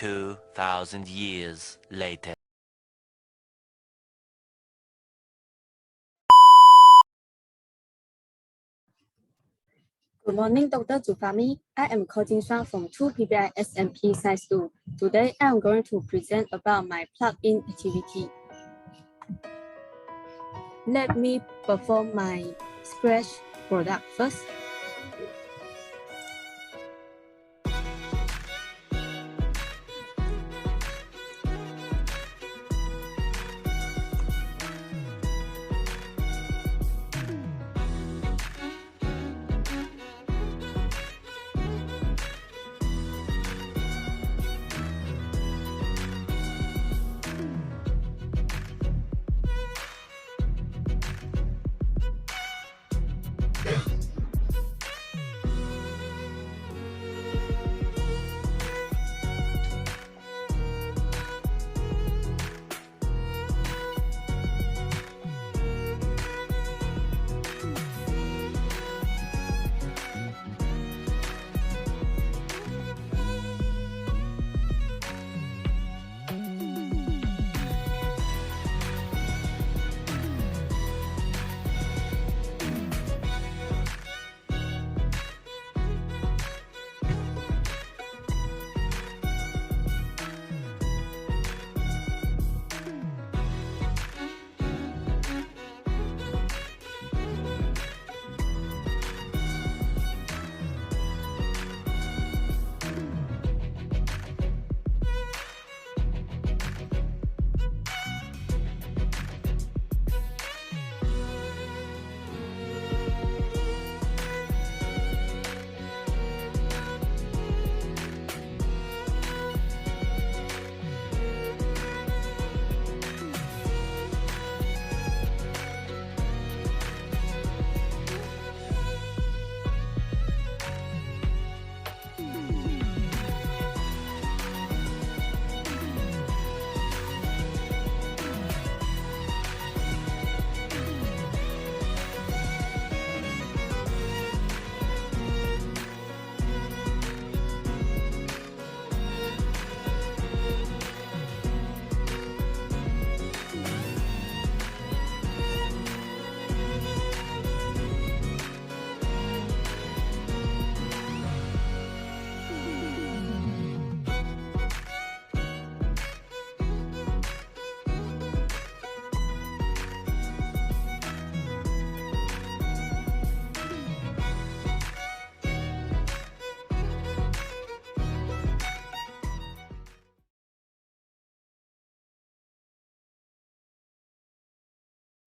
2,000 years later. Good morning, Dr. Zufami. I am Xuan from 2 PPISMP Science 2. Today, I am going to present about my plugin activity. Let me perform my Scratch product first.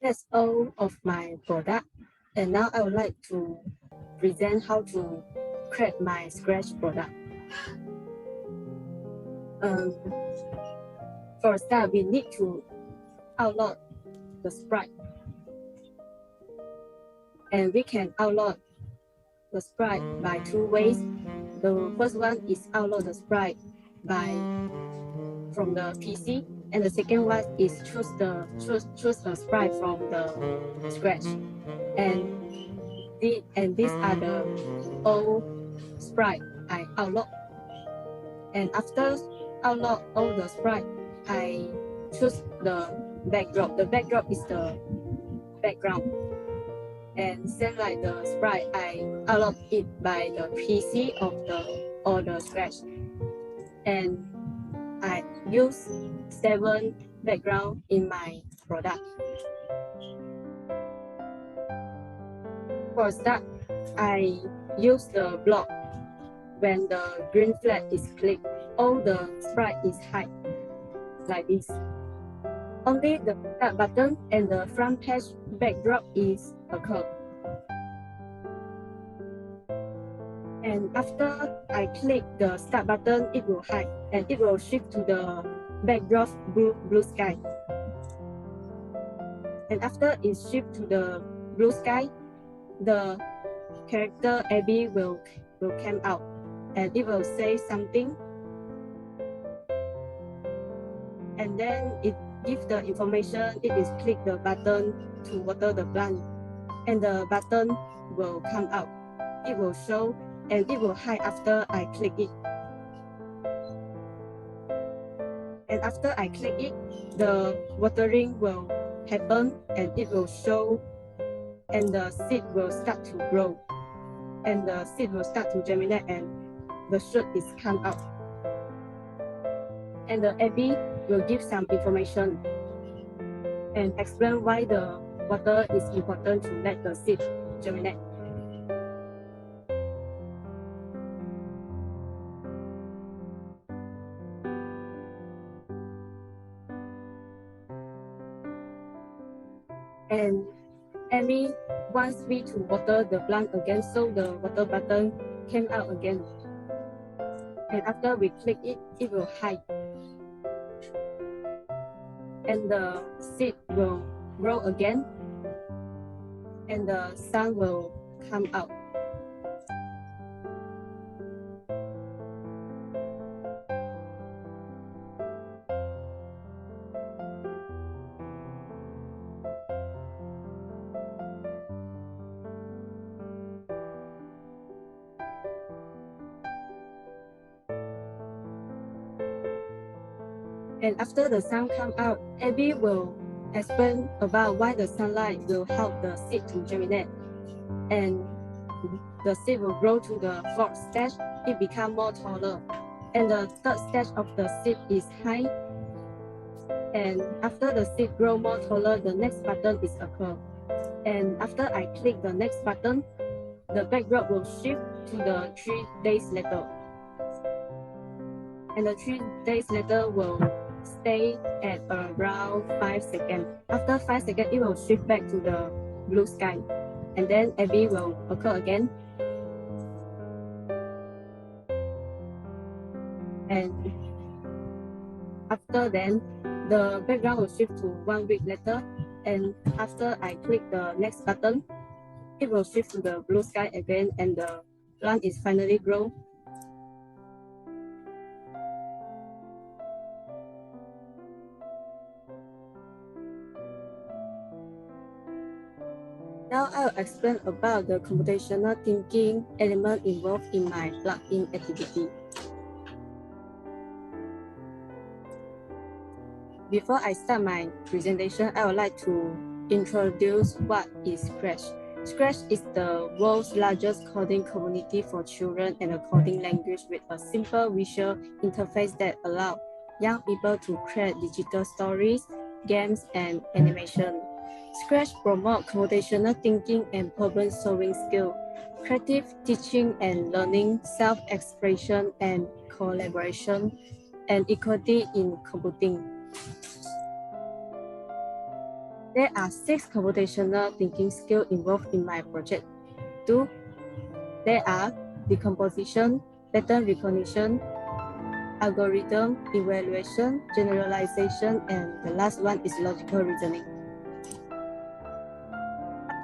That's all of my product. And now I would like to present how to create my Scratch product. For a start, we need to upload the sprite. And we can upload the sprite by two ways. The first one is upload the sprite from the PC, and the second one is choose the sprite from the Scratch. And these are the all sprite I upload. And after upload all the sprite, I choose the backdrop. The backdrop is the background. And same like the sprite, I upload it by the PC or the Scratch. And I use 7 background in my product. For start, I use the block. When the green flag is clicked, all the sprite is hide, like this. Only the start button and the front page backdrop is occur. And after I click the start button, it will hide and it will shift to the backdrop blue sky. And after it shifts to the blue sky, the character AB will come out and it will say something. And then it gives the information. It is click the button to water the plant, and the button will come out. It will show and it will hide after I click it. after I click it, the watering will happen and it will show, and the seed will start to grow, and the seed will start to germinate, and the shoot is come out. And the AB will give some information and explain why the water is important to let the seed germinate. And Amy wants me to water the plant again, so the water button came out again. And after we click it, it will hide. And the seed will grow again, and the sun will come out. And after the sun comes out, Abby will explain about why the sunlight will help the seed to germinate. And the seed will grow to the fourth stage, it becomes more taller. And the third stage of the seed is high. And after the seed grow more taller, the next button is occur. And after I click the next button, the backdrop will shift to the 3 days later. And the 3 days later will stay at around 5 seconds. After 5 seconds, it will shift back to the blue sky. And then Abby will occur again. And after then, the background will shift to 1 week later. And after I click the next button, it will shift to the blue sky again, and the plant is finally grown. Now I'll explain about the computational thinking element involved in my plugin activity. Before I start my presentation, I would like to introduce what is Scratch. Scratch is the world's largest coding community for children and a coding language with a simple visual interface that allows young people to create digital stories, games, and animation. Scratch promotes computational thinking and problem-solving skills, creative teaching and learning, self-expression and collaboration, and equity in computing. There are 6 computational thinking skills involved in my project. 2. There are decomposition, pattern recognition, algorithm, evaluation, generalization, and the last one is logical reasoning.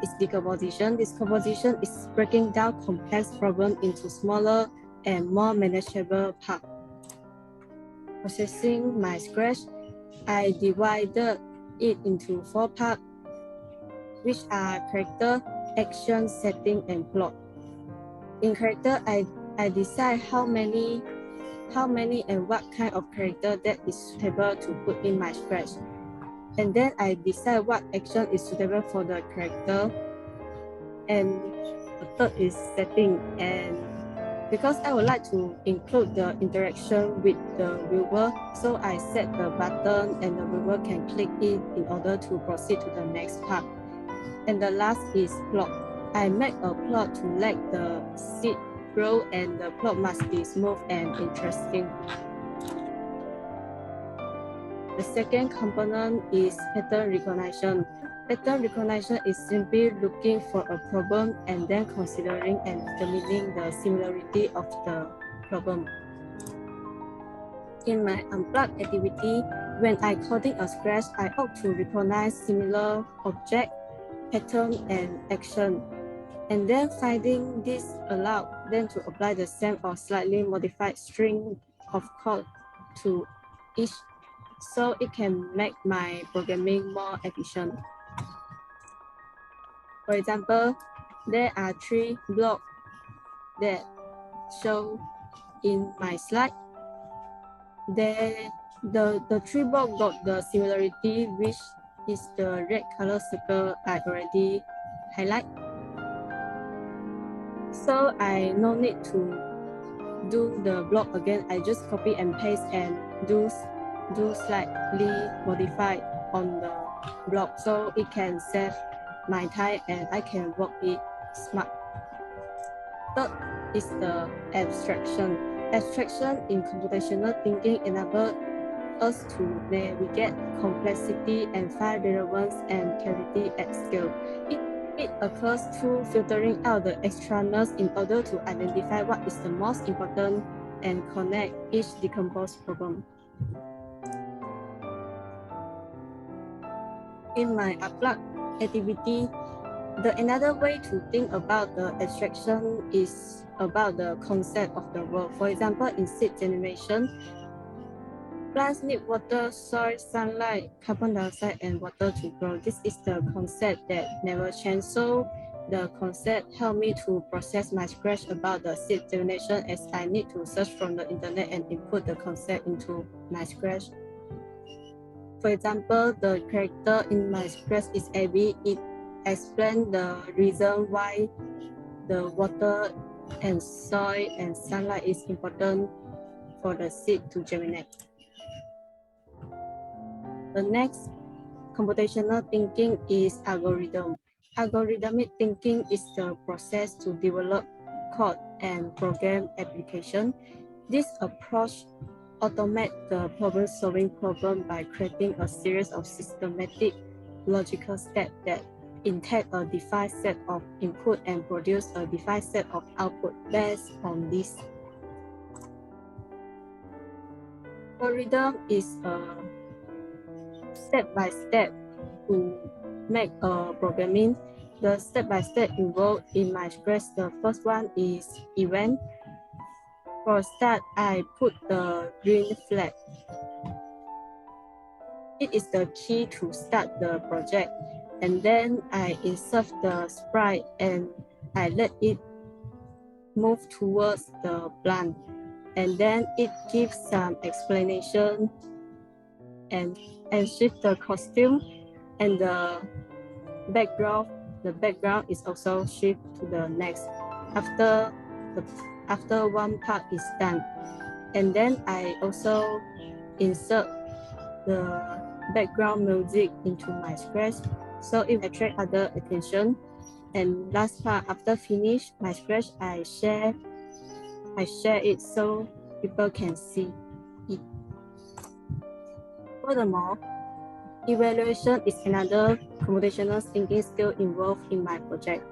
Is decomposition. Decomposition is breaking down complex problems into smaller and more manageable parts. Processing my Scratch, I divided it into 4 parts, which are character, action, setting, and plot. In character, I decide how many and what kind of character that is suitable to put in my Scratch. And then I decide what action is suitable for the character. And the third is setting. And because I would like to include the interaction with the viewer, so I set the button and the viewer can click it in order to proceed to the next part. And the last is plot. I make a plot to let the seed grow, and the plot must be smooth and interesting. The second component is pattern recognition. Pattern recognition is simply looking for a problem and then considering and determining the similarity of the problem. In my unplugged activity, when I coding a Scratch, I ought to recognize similar object, pattern, and action. And then finding this allows them to apply the same or slightly modified string of code to each, so it can make my programming more efficient. For example, there are 3 blocks that show in my slide. There The three box got the similarity, which is the red color circle I already highlight. So I no need to do the block again. I just copy and paste and do slightly modify on the block so it can save my time and I can work it smart. Third is the abstraction. Abstraction in computational thinking enables us to navigate complexity and find relevance and clarity at scale. It occurs through filtering out the extraneous in order to identify what is the most important and connect each decomposed problem. In my unplugged activity, another way to think about the abstraction is about the concept of the world. For example, in seed generation, plants need water, soil, sunlight, carbon dioxide, and water to grow. This is the concept that never changes. So the concept helped me to process my scratch about the seed germination as I need to search from the internet and input the concept into my scratch. For example, the character in my scratch is AB. It explains the reason why the water and soil and sunlight is important for the seed to germinate. The next computational thinking is algorithm. Algorithmic thinking is the process to develop code and program application. This approach automates the problem-solving problem by creating a series of systematic logical steps that intake a defined set of input and produce a defined set of output based on this. Algorithm is a step-by-step to make a programming. The step-by-step involved in my scratch. The first one is event. For start, I put the green flag. It is the key to start the project. And then I insert the sprite and I let it move towards the plant. And then it gives some explanation and shift the costume and the background. The background is also shift to the next after one part is done. And then I also insert the background music into my scratch so it attract other attention. And last part, after finish my scratch, I share it so people can see it. Furthermore, evaluation is another computational thinking skill involved in my project.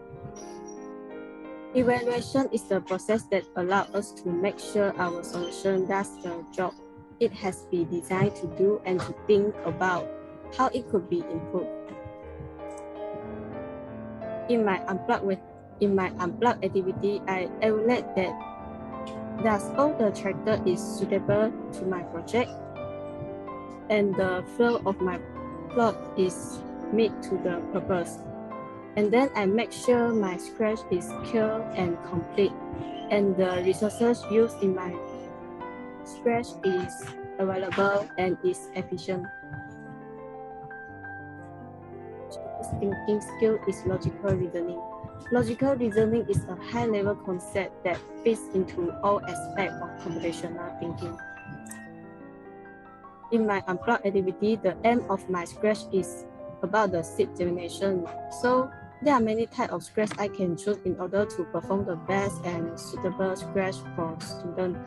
Evaluation is the process that allows us to make sure our solution does the job it has been designed to do and to think about how it could be improved. In my unplugged activity, I evaluate that does all the character is suitable to my project and the flow of my plot is meet to the purpose. And then I make sure my scratch is clear and complete and the resources used in my scratch is available and is efficient. Thinking skill is logical reasoning. Logical reasoning is a high-level concept that fits into all aspects of computational thinking. In my unplugged activity, the aim of my scratch is about the seed germination. So there are many types of scratch I can choose in order to perform the best and suitable scratch for students.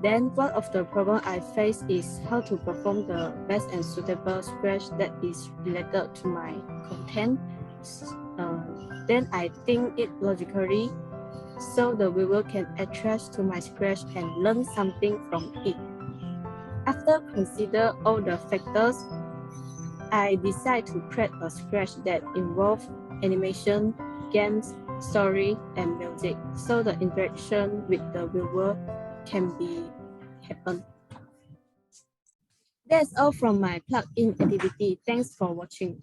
Then one of the problems I face is how to perform the best and suitable scratch that is related to my content. Then I think it logically so the viewer can attach to my scratch and learn something from it. After consider all the factors, I decide to create a scratch that involves animation, games, story, and music, so the interaction with the viewer can be happen. That's all from my plug-in activity. Thanks for watching.